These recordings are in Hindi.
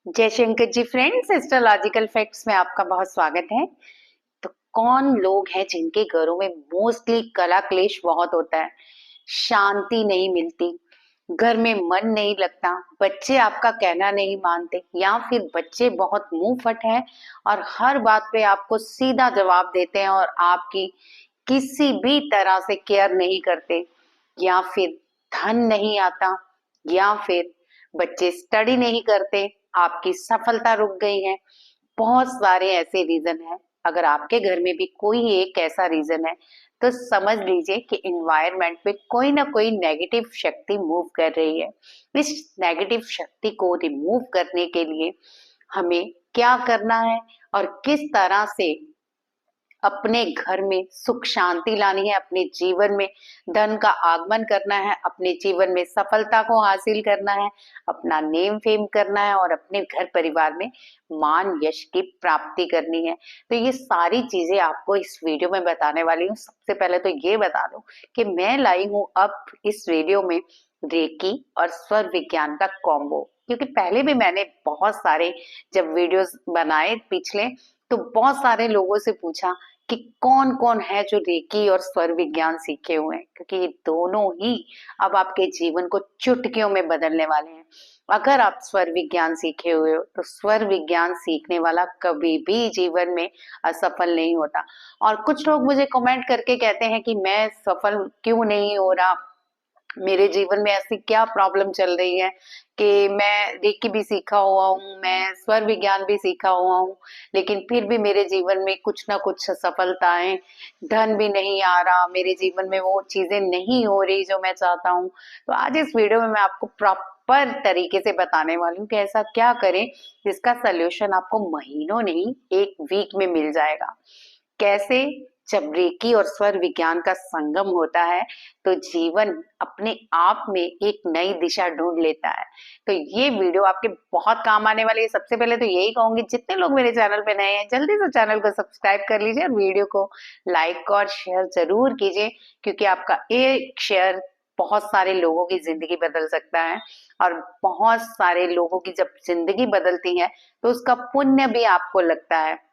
जय Shankar ji friends, astrological facts में आपका बहुत स्वागत है। तो कौन लोग हैं जिनके घरों में मोस्टली कला क्लेश बहुत होता है, शांति नहीं मिलती, घर में मन नहीं लगता, बच्चे आपका कहना नहीं मानते या फिर बच्चे बहुत मुंह फट हैं और हर बात पे आपको सीधा जवाब देते हैं और आपकी किसी भी तरह से केयर नहीं करते, या फिर धन नहीं आता, या फिर बच्चे स्टडी नहीं करते, आपकी सफलता रुक गई है। बहुत सारे ऐसे रीजन है। अगर आपके घर में भी कोई एक ऐसा रीजन है तो समझ लीजिए कि इन्वायरमेंट पे कोई ना कोई नेगेटिव शक्ति मूव कर रही है। इस नेगेटिव शक्ति को रिमूव करने के लिए हमें क्या करना है और किस तरह से अपने घर में सुख शांति लानी है, अपने जीवन में धन का आगमन करना है, अपने जीवन में सफलता को हासिल करना है, अपना नेम फेम करना है और अपने घर परिवार में मान यश की प्राप्ति करनी है। तो ये सारी चीजें आपको इस वीडियो में बताने वाली हूँ। सबसे पहले तो ये बता दूं कि मैं लाई हूँ अब इस वीडियो में रेकी और स्वर विज्ञान का कॉम्बो, क्योंकि पहले भी मैंने बहुत सारे जब वीडियोस बनाए पिछले, तो बहुत सारे लोगों से पूछा कि कौन कौन है जो रेकी और स्वर विज्ञान सीखे हुए हैं, क्योंकि ये दोनों ही अब आपके जीवन को चुटकियों में बदलने वाले हैं। अगर आप स्वर विज्ञान सीखे हुए हो तो स्वर विज्ञान सीखने वाला कभी भी जीवन में असफल नहीं होता। और कुछ लोग मुझे कमेंट करके कहते हैं कि मैं सफल क्यों नहीं हो रहा, मेरे जीवन में ऐसी क्या प्रॉब्लम चल रही है कि मैं रेकी भी सीखा हुआ हूँ, मैं स्वर विज्ञान भी सीखा हुआ हूँ, लेकिन फिर भी मेरे जीवन में कुछ ना कुछ असफलताएं, धन भी नहीं आ रहा, मेरे जीवन में वो चीजें नहीं हो रही जो मैं चाहता हूँ। तो आज इस वीडियो में मैं आपको प्रॉपर तरीके से बताने वाली हूँ कि ऐसा क्या करें जिसका सोल्यूशन आपको महीनों नहीं, एक वीक में मिल जाएगा। कैसे? जब रेकी और स्वर विज्ञान का संगम होता है तो जीवन अपने आप में एक नई दिशा ढूंढ लेता है। तो ये वीडियो आपके बहुत काम आने वाली है। सबसे पहले तो यही कहूंगी, जितने लोग मेरे चैनल पे नए हैं जल्दी से चैनल को सब्सक्राइब कर लीजिए और वीडियो को लाइक और शेयर जरूर कीजिए, क्योंकि आपका एक शेयर बहुत सारे लोगों की जिंदगी बदल सकता है। और बहुत सारे लोगों की जब जिंदगी बदलती है तो उसका पुण्य भी आपको लगता है।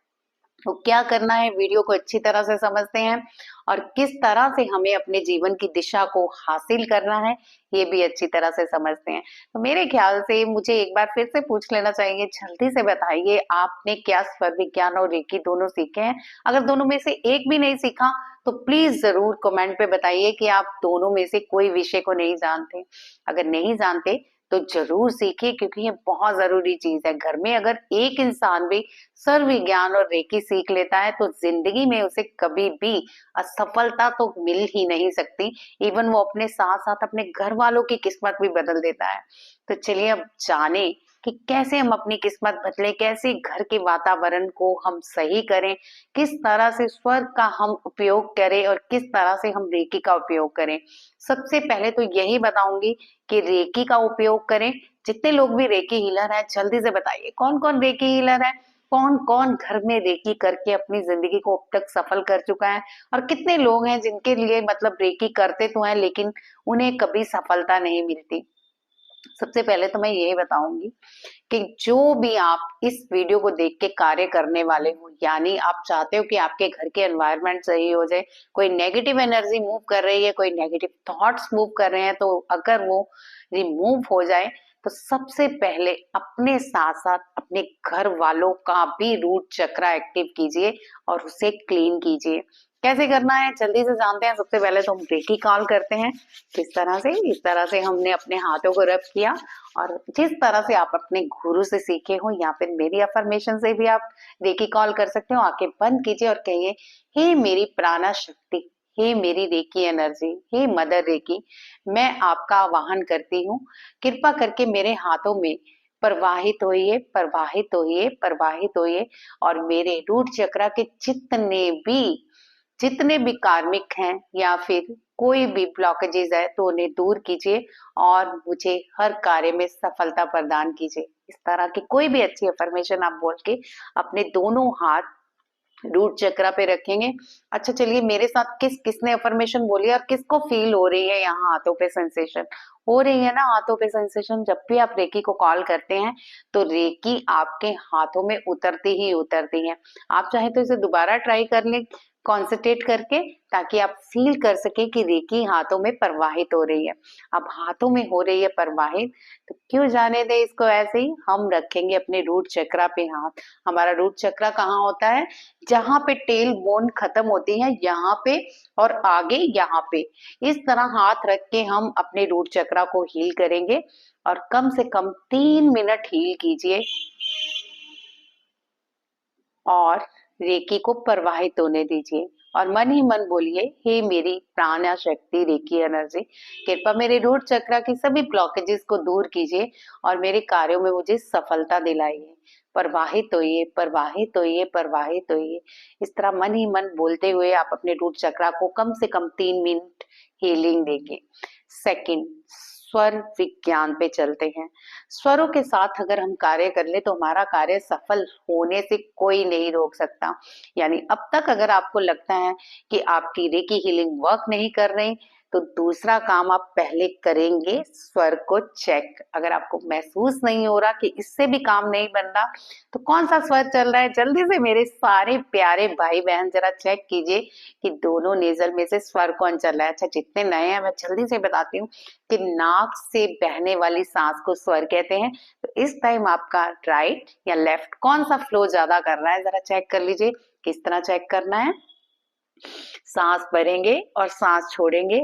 तो क्या करना है, वीडियो को अच्छी तरह से समझते हैं और किस तरह से हमें अपने जीवन की दिशा को हासिल करना है ये भी अच्छी तरह से समझते हैं। तो मेरे ख्याल से मुझे एक बार फिर से पूछ लेना चाहिए, जल्दी से बताइए आपने क्या स्वर विज्ञान और रेकी दोनों सीखे हैं? अगर दोनों में से एक भी नहीं सीखा तो प्लीज जरूर कमेंट पे बताइए कि आप दोनों में से कोई विषय को नहीं जानते। अगर नहीं जानते तो जरूर सीखिए, क्योंकि ये बहुत जरूरी चीज है। घर में अगर एक इंसान भी स्वर विज्ञान और रेकी सीख लेता है तो जिंदगी में उसे कभी भी असफलता तो मिल ही नहीं सकती। इवन वो अपने साथ साथ अपने घर वालों की किस्मत भी बदल देता है। तो चलिए अब जाने कि कैसे हम अपनी किस्मत बदले, कैसे घर के वातावरण को हम सही करें, किस तरह से स्वर का हम उपयोग करें और किस तरह से हम रेकी का उपयोग करें। सबसे पहले तो यही बताऊंगी कि रेकी का उपयोग करें। जितने लोग भी रेकी हीलर हैं जल्दी से बताइए कौन कौन रेकी हीलर है, कौन कौन घर में रेकी करके अपनी जिंदगी को अब तक सफल कर चुका है, और कितने लोग हैं जिनके लिए मतलब रेकी करते तो हैं लेकिन उन्हें कभी सफलता नहीं मिलती। सबसे पहले तो मैं यही बताऊंगी कि जो भी आप इस वीडियो को देख के कार्य करने वाले हो, यानी आप चाहते हो कि आपके घर के एनवायरनमेंट सही हो जाए, कोई नेगेटिव एनर्जी मूव कर रही है, कोई नेगेटिव थॉट्स मूव कर रहे हैं, तो अगर वो रिमूव हो जाए तो सबसे पहले अपने साथ साथ अपने घर वालों का भी रूट चक्रा एक्टिव कीजिए और उसे क्लीन कीजिए। कैसे करना है जल्दी से जानते हैं। सबसे पहले तो हम रेकी कॉल करते हैं। किस तरह से? इस तरह से हमने अपने हाथों को रब किया और जिस तरह से आप अपने गुरु से सीखे हो या फिर मेरी अफर्मेशन से भी आप रेकी कॉल कर सकते हो। आंखें बंद कीजिए और कहिए, हे मेरी प्राणा शक्ति, हे मेरी रेकी एनर्जी, हे मदर रेकी, मैं आपका आवाहन करती हूँ। कृपा करके मेरे हाथों में प्रवाहित होइए, प्रवाहित होइए, प्रवाहित होइए और मेरे रूट चक्रा के जितने भी कार्मिक हैं या फिर कोई भी ब्लॉकेजेस है तो उन्हें दूर कीजिए और मुझे हर कार्य में सफलता प्रदान कीजिए। इस तरह की कोई भी अच्छी अफर्मेशन आप बोल के अपने दोनों हाथ रूट चक्रा पे रखेंगे। अच्छा चलिए, मेरे साथ किस किसने अफर्मेशन बोली और किसको फील हो रही है यहाँ हाथों पे सेंसेशन? हो रही है ना हाथों पे सेंसेशन? जब भी आप रेकी को कॉल करते हैं तो रेकी आपके हाथों में उतरती ही उतरती है। आप चाहे तो इसे दोबारा ट्राई कर लें कॉन्सेंट्रेट करके, ताकि आप फील कर सके कि रेकी हाथों में प्रवाहित हो रही है। अब हाथों में हो रही है प्रवाहित, तो क्यों जाने दे इसको ऐसे ही। हम रखेंगे अपने रूट चक्रा पे हाथ। हमारा रूट चक्रा कहाँ होता है? जहां पे टेल बोन खत्म होती है यहाँ पे, और आगे यहाँ पे। इस तरह हाथ रख के हम अपने रूट चक्रा को हील करेंगे, और कम से कम 3 मिनट हील कीजिए और रेकी को प्रवाहित होने दीजिए। और मन ही मन बोलिए, हे मेरी प्राण शक्ति रेकी एनर्जी, कृपा मेरे रूट चक्रा की सभी ब्लॉकेजेस को दूर कीजिए और मेरे कार्यों में मुझे सफलता दिलाइए। प्रवाहित होइए, प्रवाहित होइए, प्रवाहित होइए। इस तरह मन ही मन बोलते हुए आप अपने रूट चक्रा को कम से कम 3 मिनट हीलिंग देंगे। सेकंड, स्वर विज्ञान पे चलते हैं। स्वरों के साथ अगर हम कार्य कर ले तो हमारा कार्य सफल होने से कोई नहीं रोक सकता। यानी अब तक अगर आपको लगता है कि आपकी रेकी हीलिंग वर्क नहीं कर रही, तो दूसरा काम आप पहले करेंगे, स्वर को चेक। अगर आपको महसूस नहीं हो रहा कि इससे भी काम नहीं बन रहा, तो कौन सा स्वर चल रहा है, जल्दी से मेरे सारे प्यारे भाई बहन जरा चेक कीजिए कि दोनों नेजल में से स्वर कौन चल रहा है। अच्छा, जितने नए हैं मैं जल्दी से बताती हूँ कि नाक से बहने वाली सांस को स्वर कहते हैं। तो इस टाइम आपका राइट या लेफ्ट कौन सा फ्लो ज्यादा कर रहा है, जरा चेक कर लीजिए। किस तरह चेक करना है? सांस भरेंगे और सांस छोड़ेंगे।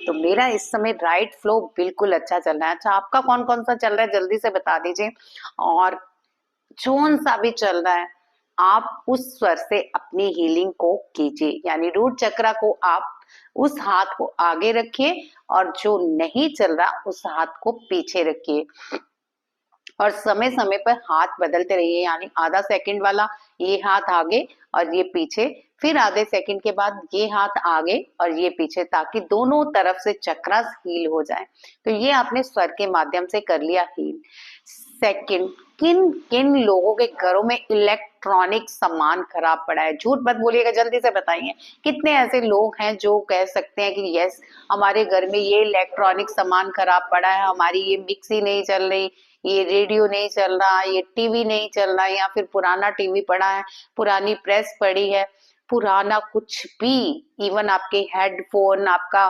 तो मेरा इस समय राइट फ्लो बिल्कुल अच्छा चल रहा है। अच्छा, आपका कौन कौन सा चल रहा है जल्दी से बता दीजिए। और जोन सा भी चल रहा है, आप उस स्वर से अपनी हीलिंग को कीजिए। यानी रूट चक्रा को आप उस हाथ को आगे रखिए और जो नहीं चल रहा उस हाथ को पीछे रखिए, और समय समय पर हाथ बदलते रहिए। यानी आधा सेकंड वाला ये हाथ आगे और ये पीछे, फिर आधे सेकंड के बाद ये हाथ आगे और ये पीछे, ताकि दोनों तरफ से चक्रास हील हो जाए। तो ये आपने स्वर के माध्यम से कर लिया हील। सेकंड, किन किन लोगों के घरों में इलेक्ट्रॉनिक सामान खराब पड़ा है? झूठ मत बोलिएगा, जल्दी से बताइए। कितने ऐसे लोग हैं जो कह सकते हैं कि यस, हमारे घर में ये इलेक्ट्रॉनिक सामान खराब पड़ा है, हमारी ये मिक्सी नहीं चल रही, ये रेडियो नहीं चल रहा, ये टीवी नहीं चल रहा, या फिर पुराना टीवी पड़ा है, पुरानी प्रेस पड़ी है, पुराना कुछ भी, इवन आपके हेडफोन, आपका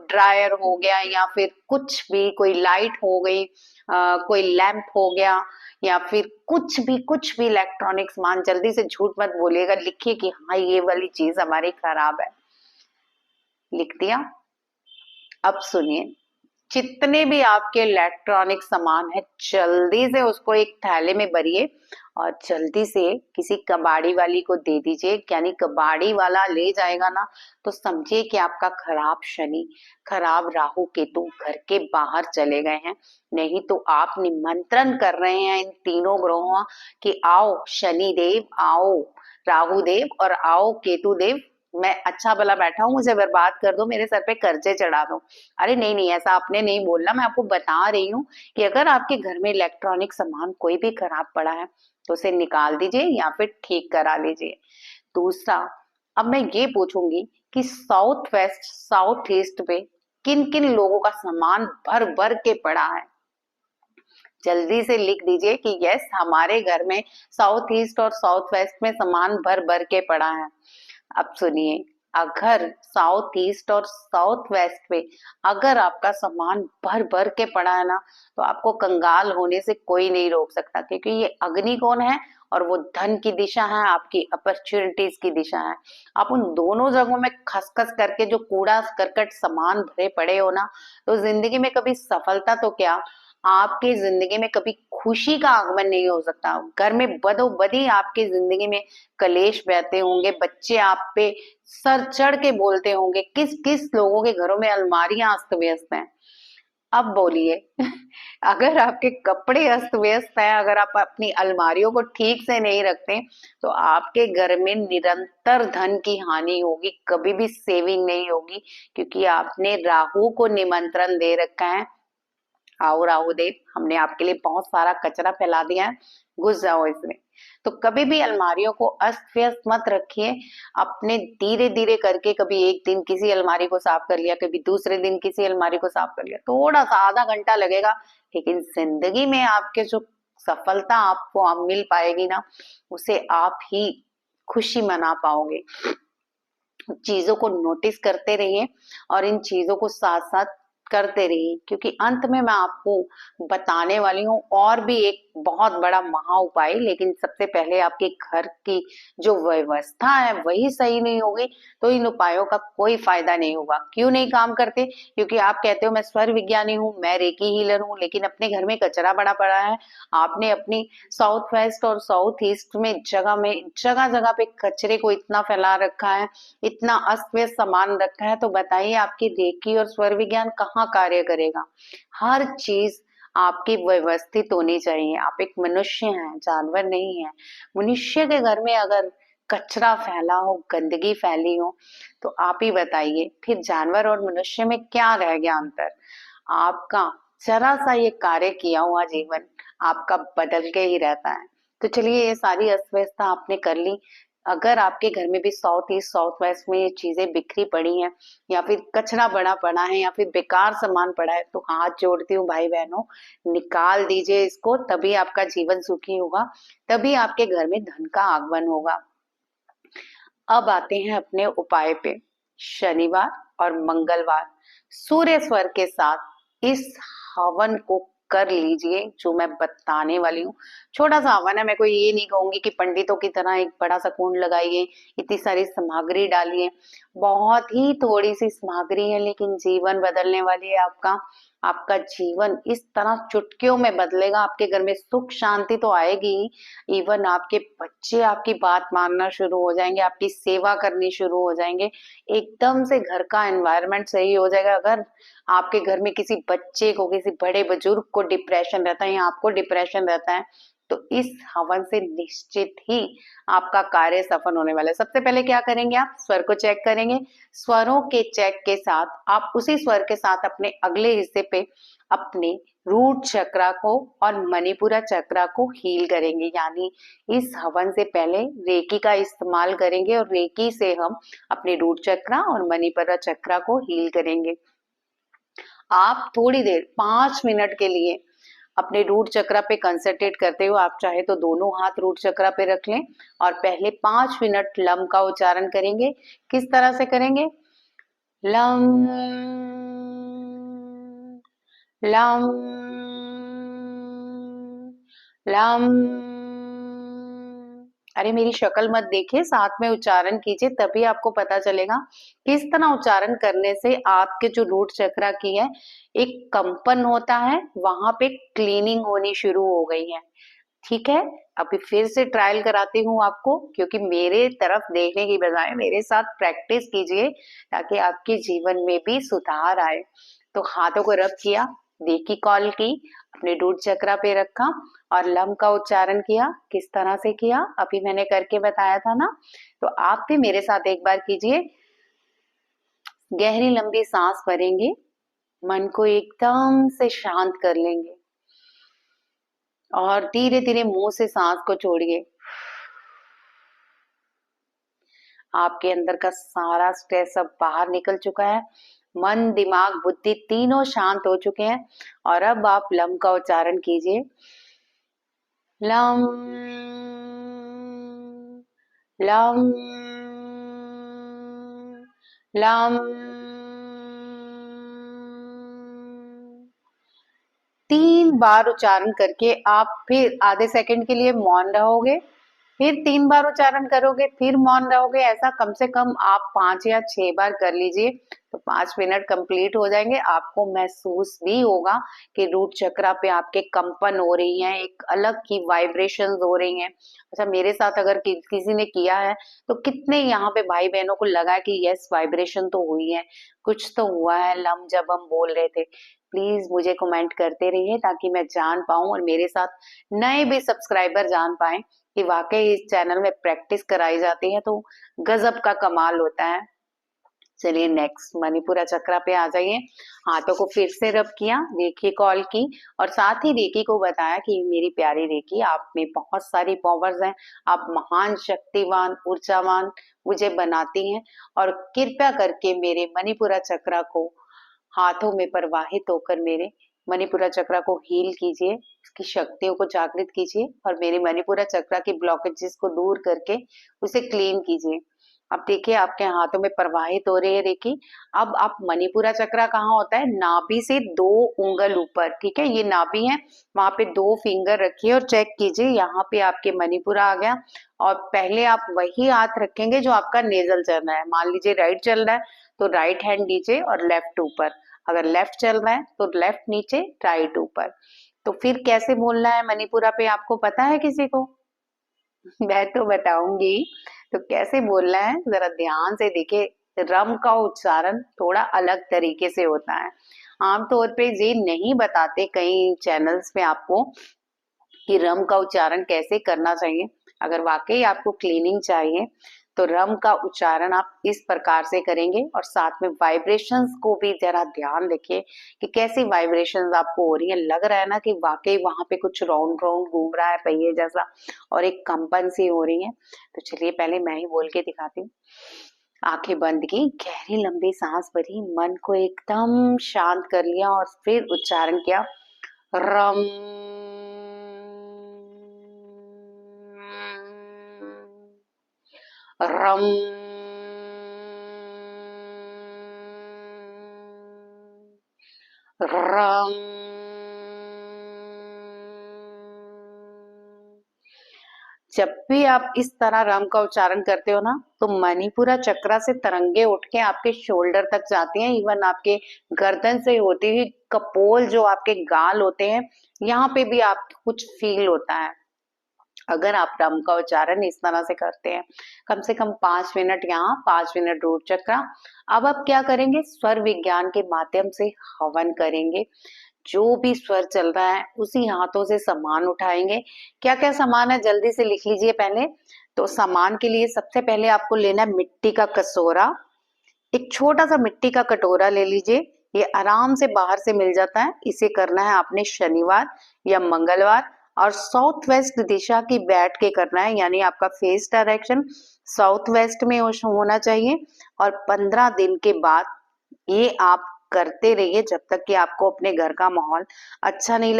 ड्रायर हो गया, या फिर कुछ भी, कोई लाइट हो गई, कोई लैंप हो गया, या फिर कुछ भी इलेक्ट्रॉनिक सामान। जल्दी से झूठ मत बोलिएगा, लिखिए कि हाँ ये वाली चीज हमारी खराब है। लिख दिया? अब सुनिए, जितने भी आपके इलेक्ट्रॉनिक सामान है जल्दी से उसको एक थैले में भरिए और जल्दी से किसी कबाड़ी वाली को दे दीजिए। यानी कबाड़ी वाला ले जाएगा ना, तो समझिए कि आपका खराब शनि, खराब राहु केतु घर के बाहर चले गए हैं। नहीं तो आप निमंत्रण कर रहे हैं इन तीनों ग्रहों कि आओ शनि देव, आओ राहु देव और आओ केतु देव, मैं अच्छा भला बैठा हूँ, मुझे बर्बाद कर दो, मेरे सर पे कर्जे चढ़ा दो। अरे नहीं नहीं, ऐसा आपने नहीं बोलना। मैं आपको बता रही हूँ कि अगर आपके घर में इलेक्ट्रॉनिक सामान कोई भी खराब पड़ा है तो उसे निकाल दीजिए या फिर ठीक करा लीजिए। दूसरा, अब मैं ये पूछूंगी कि साउथ वेस्ट, साउथ ईस्ट पे किन किन लोगों का सामान भर भर के पड़ा है? जल्दी से लिख दीजिए कि यस, हमारे घर में साउथ ईस्ट और साउथ वेस्ट में सामान भर भर के पड़ा है। अब सुनिए, अगर साउथ ईस्ट और साउथ वेस्ट में अगर आपका सामान भर भर के पड़ा है ना, तो आपको कंगाल होने से कोई नहीं रोक सकता, क्योंकि ये अग्नि कौन है और वो धन की दिशा है, आपकी अपॉर्चुनिटीज की दिशा है। आप उन दोनों जगहों में खसखस करके जो कूड़ा करकट सामान भरे पड़े हो ना, तो जिंदगी में कभी सफलता तो क्या, आपकी जिंदगी में कभी खुशी का आगमन नहीं हो सकता। घर में बदोबदी आपकी जिंदगी में कलेश बहते होंगे, बच्चे आप पे सर चढ़ के बोलते होंगे। किस किस लोगों के घरों में अलमारियां अस्त व्यस्त हैं? अब बोलिए अगर आपके कपड़े अस्त व्यस्त हैं, अगर आप अपनी अलमारियों को ठीक से नहीं रखते, तो आपके घर में निरंतर धन की हानि होगी, कभी भी सेविंग नहीं होगी, क्योंकि आपने राहु को निमंत्रण दे रखा है आओ राहु देव, हमने आपके लिए बहुत सारा कचरा फैला दिया है, घुस जाओ इसमें। तो कभी भी अलमारियों को अस्त व्यस्त मत रखिए। अपने धीरे धीरे करके, कभी एक दिन किसी अलमारी को साफ कर लिया, कभी दूसरे दिन किसी अलमारी को साफ कर लिया, थोड़ा सा आधा घंटा लगेगा, लेकिन जिंदगी में आपके जो सफलता आपको आप मिल पाएगी ना, उसे आप ही खुशी मना पाओगे। चीजों को नोटिस करते रहिए और इन चीजों को साथ साथ करते रहिए, क्योंकि अंत में मैं आपको बताने वाली हूँ और भी एक बहुत बड़ा महा उपाय। लेकिन सबसे पहले आपके घर की जो व्यवस्था है वही सही नहीं होगी तो इन उपायों का कोई फायदा नहीं होगा। क्यों नहीं काम करते? क्योंकि आप कहते हो मैं स्वर विज्ञानी हूँ, मैं रेकी हीलर हूँ, लेकिन अपने घर में कचरा बड़ा पड़ा है। आपने अपनी साउथ वेस्ट और साउथ ईस्ट में जगह जगह पे कचरे को इतना फैला रखा है, इतना अस्त व्यस्त सामान रखा है, तो बताइए आपकी रेकी और स्वर विज्ञान कहाँ कार्य करेगा? हर चीज आपकी व्यवस्थित होनी चाहिए। आप एक मनुष्य हैं, जानवर नहीं है। मनुष्य के घर में अगर कचरा फैला हो, गंदगी फैली हो, तो आप ही बताइए फिर जानवर और मनुष्य में क्या रह गया अंतर? आपका जरा सा ये कार्य किया हुआ जीवन आपका बदल के ही रहता है। तो चलिए, ये सारी अस्त व्यवस्था आपने कर ली। अगर आपके घर में भी साउथ ईस्ट साउथ वेस्ट में ये चीजें बिखरी पड़ी हैं, या फिर कचरा बड़ा पड़ा है, या फिर बेकार सामान पड़ा है, तो हाथ जोड़ती हूँ भाई बहनों, निकाल दीजिए इसको। तभी आपका जीवन सुखी होगा, तभी आपके घर में धन का आगमन होगा। अब आते हैं अपने उपाय पे। शनिवार और मंगलवार सूर्य स्वर के साथ इस हवन को कर लीजिए जो मैं बताने वाली हूँ। छोटा सा हवन है, मैं कोई ये नहीं कहूंगी कि पंडितों की तरह एक बड़ा सा कुंड लगाइए, इतनी सारी सामग्री डालिए। बहुत ही थोड़ी सी सामग्री है, लेकिन जीवन बदलने वाली है आपका। आपका जीवन इस तरह चुटकियों में बदलेगा। आपके घर में सुख शांति तो आएगी ही, इवन आपके बच्चे आपकी बात मानना शुरू हो जाएंगे, आपकी सेवा करनी शुरू हो जाएंगे। एकदम से घर का एनवायरनमेंट सही हो जाएगा। अगर आपके घर में किसी बच्चे को, किसी बड़े बुजुर्ग को डिप्रेशन रहता है या आपको डिप्रेशन रहता है, तो इस हवन से निश्चित ही आपका कार्य सफल होने वाला है। सबसे पहले क्या करेंगे? आप स्वर को चेक करेंगे। स्वरों के चेक के साथ आप उसी स्वर के साथ अपने अगले हिस्से पे अपने रूट चक्रा को और मणिपुरा चक्रा को हील करेंगे। यानी इस हवन से पहले रेकी का इस्तेमाल करेंगे और रेकी से हम अपने रूट चक्रा और मणिपुरा चक्रा को हील करेंगे। आप थोड़ी देर 5 मिनट के लिए अपने रूट चक्रा पे कंसंट्रेट करते हो। आप चाहे तो दोनों हाथ रूट चक्रा पे रख लें और पहले 5 मिनट लम का उच्चारण करेंगे। किस तरह से करेंगे? Lump lump lump. अरे मेरी शक्ल मत देखिए, साथ में उच्चारण कीजिए, तभी आपको पता चलेगा किस तरह उच्चारण करने से आपके जो रूट चक्रा की है एक कंपन होता है, वहां पे क्लीनिंग होनी शुरू हो गई है। ठीक है, अभी फिर से ट्रायल कराती हूँ आपको, क्योंकि मेरे तरफ देखने की बजाय मेरे साथ प्रैक्टिस कीजिए ताकि आपके जीवन में भी सुधार आए। तो हाथों को रब किया, रेकी कॉल की, अपने रूट चक्रा पे रखा और लम का उच्चारण किया। किस तरह से किया अभी मैंने करके बताया था ना, तो आप भी मेरे साथ एक बार कीजिए। गहरी लंबी सांस भरेंगे, मन को एकदम से शांत कर लेंगे और धीरे धीरे मुंह से सांस को छोड़िए। आपके अंदर का सारा स्ट्रेस अब बाहर निकल चुका है, मन दिमाग बुद्धि तीनों शांत हो चुके हैं। और अब आप लम का उच्चारण कीजिए। Lump lump lump. 3 बार उच्चारण करके आप फिर आधे सेकंड के लिए मौन रहोगे, फिर 3 बार उच्चारण करोगे, फिर मौन रहोगे। ऐसा कम से कम आप 5 या 6 बार कर लीजिए, तो 5 मिनट कंप्लीट हो जाएंगे। आपको महसूस भी होगा कि रूट चक्रा पे आपके कंपन हो रही हैं, एक अलग की वाइब्रेशंस हो रही हैं। अच्छा, मेरे साथ अगर किसी ने किया है तो कितने यहाँ पे भाई बहनों को लगा कि यस वाइब्रेशन तो हुई है, कुछ तो हुआ है लम जब हम बोल रहे थे। प्लीज मुझे कमेंट करते रहिए ताकि मैं जान पाऊं और मेरे साथ नए भी सब्सक्राइबर जान पाए कि वाकई इस चैनल में प्रैक्टिस कराई जाती है तो गजब का कमाल होता है। चलिए नेक्स्ट मणिपुरा चक्रा पे आ जाइए। हाथों को फिर से रब किया, रेकी कॉल की और साथ ही रेकी को बताया कि मेरी प्यारी रेकी, आप में बहुत सारी पावर्स हैं, आप महान, शक्तिवान, ऊर्जावान मुझे बनाती हैं और कृपया करके मेरे मणिपुरा चक्रा को हाथों में प्रवाहित होकर मेरे मणिपुरा चक्रा को हील कीजिए, उसकी शक्तियों को जागृत कीजिए और मेरे मणिपुरा चक्रा की ब्लॉकेजेस को दूर करके उसे क्लीन कीजिए। अब देखिए आपके हाथों में प्रवाहित हो रही है रेकी। अब आप मणिपुरा चक्रा कहाँ होता है? नाभि से 2 उंगल ऊपर, ठीक है, ये नाभि है, वहां पे 2 फिंगर रखिए और चेक कीजिए, यहाँ पे आपके मणिपुरा आ गया। और पहले आप वही हाथ रखेंगे जो आपका नेजल चल रहा है। मान लीजिए राइट चल रहा है तो राइट हैंड नीचे और लेफ्ट ऊपर, अगर लेफ्ट चल रहा है तो लेफ्ट नीचे राइट ऊपर। तो फिर कैसे बोलना है मणिपुरा पे, आपको पता है किसी को? मैं तो बताऊंगी। तो कैसे बोलना है जरा ध्यान से देखिए। रम का उच्चारण थोड़ा अलग तरीके से होता है। आमतौर पे ये नहीं बताते कई चैनल्स में आपको कि रम का उच्चारण कैसे करना चाहिए। अगर वाकई आपको क्लीनिंग चाहिए तो रम का उच्चारण आप इस प्रकार से करेंगे और साथ में वाइब्रेशंस को भी जरा ध्यान रखिए कि कैसी वाइब्रेशंस आपको हो रही है। लग रहा है ना कि वाकई वहां पे कुछ राउंड राउंड घूम रहा है पहिए जैसा और एक कंपन सी हो रही है। तो चलिए पहले मैं ही बोल के दिखाती हूँ। आंखें बंद की, गहरी लंबी सांस भरी, मन को एकदम शांत कर लिया और फिर उच्चारण किया, रम रम रम। जब भी आप इस तरह रम का उच्चारण करते हो ना तो मणिपुरा चक्रा से तरंगे उठ के आपके शोल्डर तक जाती हैं, इवन आपके गर्दन से होती हुई कपोल जो आपके गाल होते हैं यहाँ पे भी आप कुछ फील होता है अगर आप रम का उच्चारण इस तरह से करते हैं। कम से कम 5 मिनट यहाँ, 5 मिनट रूट चक्रा। अब आप क्या करेंगे? स्वर विज्ञान के माध्यम से हवन करेंगे। जो भी स्वर चल रहा है उसी हाथों से सामान उठाएंगे। क्या क्या सामान है जल्दी से लिख लीजिए पहले। तो सामान के लिए सबसे पहले आपको लेना है मिट्टी का कसोरा। एक छोटा सा मिट्टी का कटोरा ले लीजिए, ये आराम से बाहर से मिल जाता है। इसे करना है आपने शनिवार या मंगलवार और साउथ वेस्ट दिशा की बैठ के करना है, यानी आपका फेस डायरेक्शन साउथ वेस्ट में होना चाहिए। और 15 दिन के बाद ये आप करते रहिए जब तक कि आपको अपने घर का माहौल अच्छा नहीं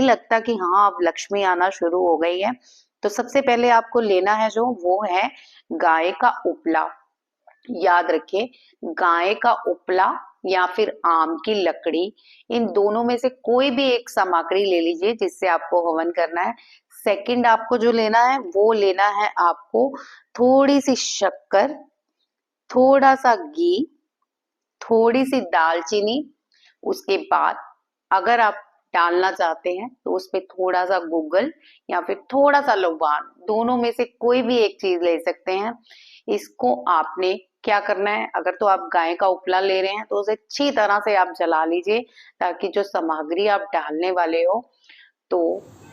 लगता कि हाँ अब लक्ष्मी आना शुरू हो गई है। तो सबसे पहले आपको लेना है जो वो है गाय का उपला। याद रखिए, गाय का उपला या फिर आम की लकड़ी, इन दोनों में से कोई भी एक सामग्री ले लीजिए जिससे आपको हवन करना है। सेकंड आपको जो लेना है वो लेना है आपको थोड़ी सी शक्कर, थोड़ा सा घी, थोड़ी सी दालचीनी। उसके बाद अगर आप डालना चाहते हैं तो उस पे थोड़ा सा गूगल या फिर थोड़ा सा लौंग, दोनों में से कोई भी एक चीज ले सकते हैं। इसको आपने क्या करना है, अगर तो आप गाय का उपला ले रहे हैं तो उसे अच्छी तरह से आप जला लीजिए ताकि जो सामग्री आप डालने वाले हो तो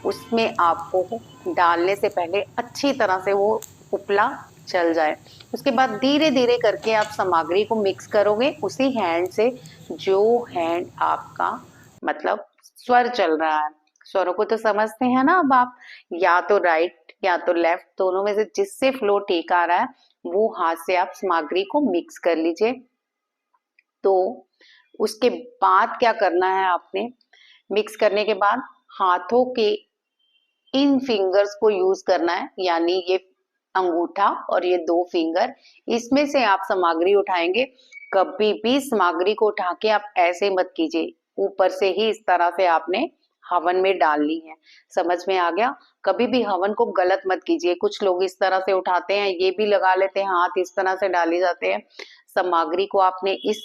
उसमें आपको डालने से पहले अच्छी तरह से वो उपला चल जाए। उसके बाद धीरे धीरे करके आप सामग्री को मिक्स करोगे उसी हैंड से जो हैंड आपका मतलब स्वर चल रहा है। स्वरों को तो समझते हैं ना अब आप, या तो राइट या तो लेफ्ट, दोनों में से जिससे फ्लो ठीक आ रहा है वो हाथ से आप सामग्री को मिक्स कर लीजिए। तो उसके बाद क्या करना है आपने, मिक्स करने के बाद हाथों के इन फिंगर्स को यूज करना है, यानी ये अंगूठा और ये 2 फिंगर, इसमें से आप सामग्री उठाएंगे। कभी भी सामग्री को उठा के आप ऐसे मत कीजिए, ऊपर से ही इस तरह से आपने हवन में डालनी है। समझ में आ गया? कभी भी हवन को गलत मत कीजिए। कुछ लोग इस तरह से उठाते हैं, ये भी लगा लेते हैं, हाथ इस तरह से डाले जाते हैं। सामग्री को आपने इस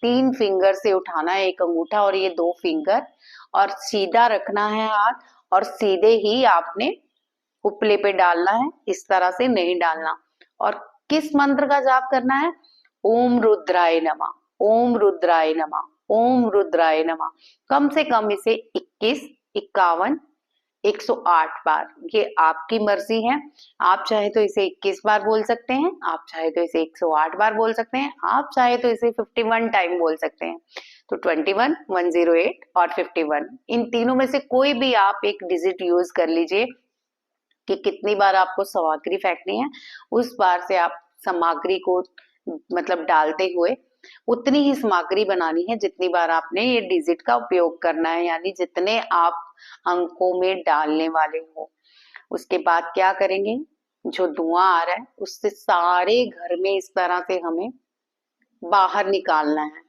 3 फिंगर से उठाना है, एक अंगूठा और ये 2 फिंगर, और सीधा रखना है हाथ और सीधे ही आपने उपले पे डालना है, इस तरह से नहीं डालना। और किस मंत्र का जाप करना है? ओम रुद्राय नमः, ओम रुद्राय नमः, ओम रुद्राय नमः। कम से कम इसे 21, 51, 108 बार। ये आपकी मर्जी है, आप चाहे तो इसे 21 बार बोल सकते हैं, आप चाहे तो इसे 108 बार बोल सकते हैं, आप चाहे तो इसे 51 टाइम बोल सकते हैं। तो 21, 108 और 51, इन तीनों में से कोई भी आप एक डिजिट यूज कर लीजिए कि कितनी बार आपको सामग्री फेंकनी है। उस बार से आप सामग्री को मतलब डालते हुए उतनी ही सामग्री बनानी है जितनी बार आपने ये डिजिट का उपयोग करना है, यानी जितने आप अंकों में डालने वाले हो। उसके बाद क्या करेंगे, जो धुआं आ रहा है उससे सारे घर में इस तरह से हमें बाहर निकालना है।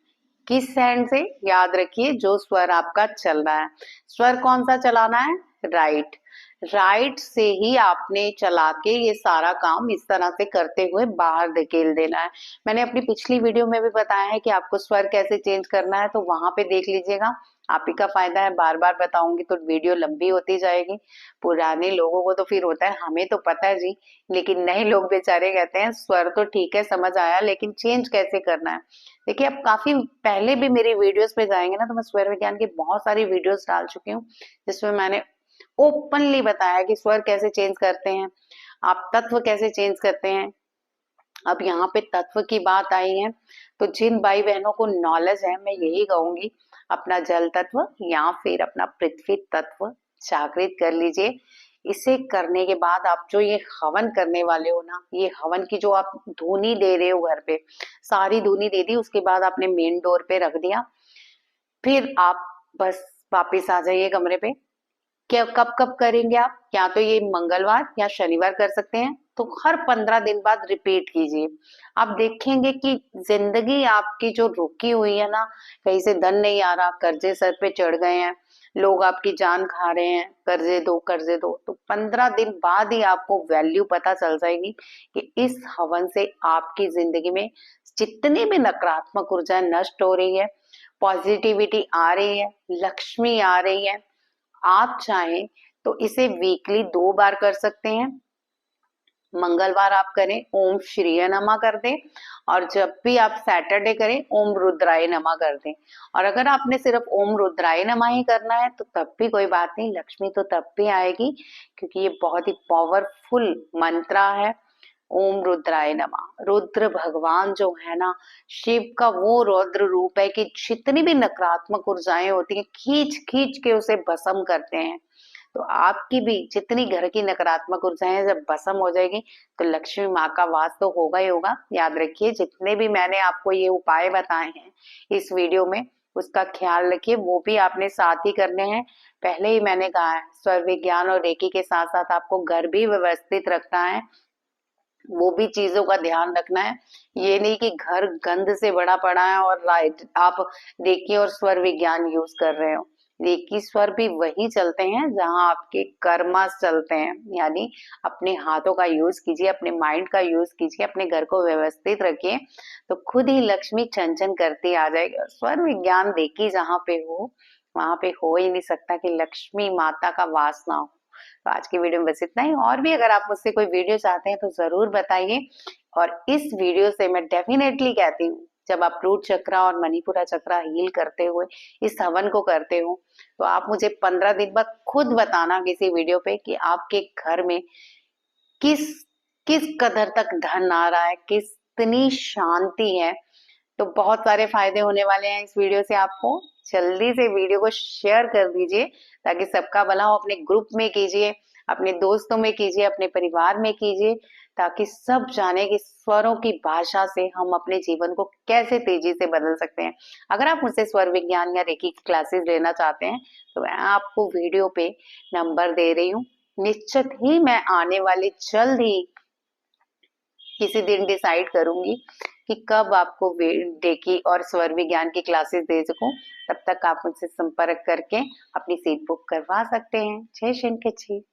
किस हैंड से? याद रखिए, जो स्वर आपका चल रहा है। स्वर कौन सा चलाना है? राइट। राइट से ही आपने चला के ये सारा काम इस तरह से करते हुए बाहर धकेल देना है। मैंने अपनी पिछली वीडियो में भी बताया है कि आपको स्वर कैसे चेंज करना है, तो वहां पे देख लीजिएगा। आप ही का फायदा है, बार बार बताऊंगी तो वीडियो लंबी होती जाएगी। पुराने लोगों को तो फिर होता है हमें तो पता है जी, लेकिन नए लोग बेचारे कहते हैं स्वर तो ठीक है समझ आया, लेकिन चेंज कैसे करना है। देखिए, अब काफी पहले भी मेरी वीडियोस पे जाएंगे ना तो मैं स्वर विज्ञान की बहुत सारी वीडियोस डाल चुकी हूँ, जिसमें मैंने ओपनली बताया कि स्वर कैसे चेंज करते हैं, आप तत्व कैसे चेंज करते हैं। अब यहाँ पे तत्व की बात आई है, तो जिन भाई बहनों को नॉलेज है मैं यही कहूंगी, अपना जल तत्व या फिर अपना पृथ्वी तत्व जागृत कर लीजिए। इसे करने के बाद आप जो ये हवन करने वाले हो ना, ये हवन की जो आप धुनी दे रहे हो घर पे, सारी धुनी दे दी, उसके बाद आपने मेन डोर पे रख दिया। फिर आप बस वापिस आ जाइए कमरे पे। क्या कब कब करेंगे आप? या तो ये मंगलवार या शनिवार कर सकते हैं, तो हर 15 दिन बाद रिपीट कीजिए। आप देखेंगे कि जिंदगी आपकी जो रुकी हुई है ना, कहीं से धन नहीं आ रहा, कर्जे सर पे चढ़ गए हैं, लोग आपकी जान खा रहे हैं, कर्जे दो कर्जे दो, तो 15 दिन बाद ही आपको वैल्यू पता चल जाएगी कि इस हवन से आपकी जिंदगी में जितनी भी नकारात्मक ऊर्जा नष्ट हो रही है, पॉजिटिविटी आ रही है, लक्ष्मी आ रही है। आप चाहें तो इसे वीकली 2 बार कर सकते हैं। मंगलवार आप करें ओम श्रीय नमः कर दें, और जब भी आप सैटरडे करें ओम रुद्राय नमः कर दें। और अगर आपने सिर्फ ओम रुद्राय नमः ही करना है तो तब भी कोई बात नहीं, लक्ष्मी तो तब भी आएगी, क्योंकि ये बहुत ही पावरफुल मंत्र है। ओम रुद्राय नमः। रुद्र भगवान जो है ना, शिव का वो रौद्र रूप है कि जितनी भी नकारात्मक ऊर्जाएं होती हैं खींच खींच के उसे भस्म करते हैं। तो आपकी भी जितनी घर की नकारात्मक ऊर्जाएं जब भस्म हो जाएगी तो लक्ष्मी माँ का वास तो होगा ही होगा। याद रखिए, जितने भी मैंने आपको ये उपाय बताए हैं इस वीडियो में, उसका ख्याल रखिए, वो भी आपने साथ ही करने हैं। पहले ही मैंने कहा है, स्वर विज्ञान और रेकी के साथ साथ आपको घर भी व्यवस्थित रखना है, वो भी चीजों का ध्यान रखना है। ये नहीं कि घर गंद से बड़ा पड़ा है और राइट आप रेकी और स्वर विज्ञान यूज कर रहे हो। रेकी स्वर भी वही चलते हैं जहां आपके कर्मास चलते हैं, यानी अपने हाथों का यूज कीजिए, अपने माइंड का यूज कीजिए, अपने घर को व्यवस्थित रखिए, तो खुद ही लक्ष्मी चंचन करती आ जाएगी। स्वर विज्ञान रेकी जहां पे हो वहां पे हो ही नहीं सकता कि लक्ष्मी माता का वास ना हो। तो आज की वीडियो में बस इतना ही। और भी अगर आप मुझसे कोई वीडियो चाहते हैं तो जरूर बताइए। और इस वीडियो से मैं डेफिनेटली कहती हूँ, जब आप रूट चक्रा और मणिपुरा चक्रा हील करते हुए इस हवन को करते हो, तो आप मुझे 15 दिन बाद खुद बताना किसी वीडियो पे कि आपके घर में किस किस कदर तक धन आ रहा है, कितनी शांति है। तो बहुत सारे फायदे होने वाले हैं इस वीडियो से आपको। जल्दी से वीडियो को शेयर कर दीजिए ताकि सबका भला हो। अपने ग्रुप में कीजिए, अपने दोस्तों में कीजिए, अपने परिवार में कीजिए, ताकि सब जाने कि स्वरों की भाषा से हम अपने जीवन को कैसे तेजी से बदल सकते हैं। अगर आप मुझसे स्वर विज्ञान या रेकी की क्लासेस लेना चाहते हैं तो मैं आपको वीडियो पे नंबर दे रही हूँ। निश्चित ही मैं आने वाले जल्द ही किसी दिन डिसाइड करूंगी कि कब आपको रेकी और स्वर विज्ञान की क्लासेस दे सकूं। तब तक आप मुझसे संपर्क करके अपनी सीट बुक करवा सकते हैं। जय शिनकेची।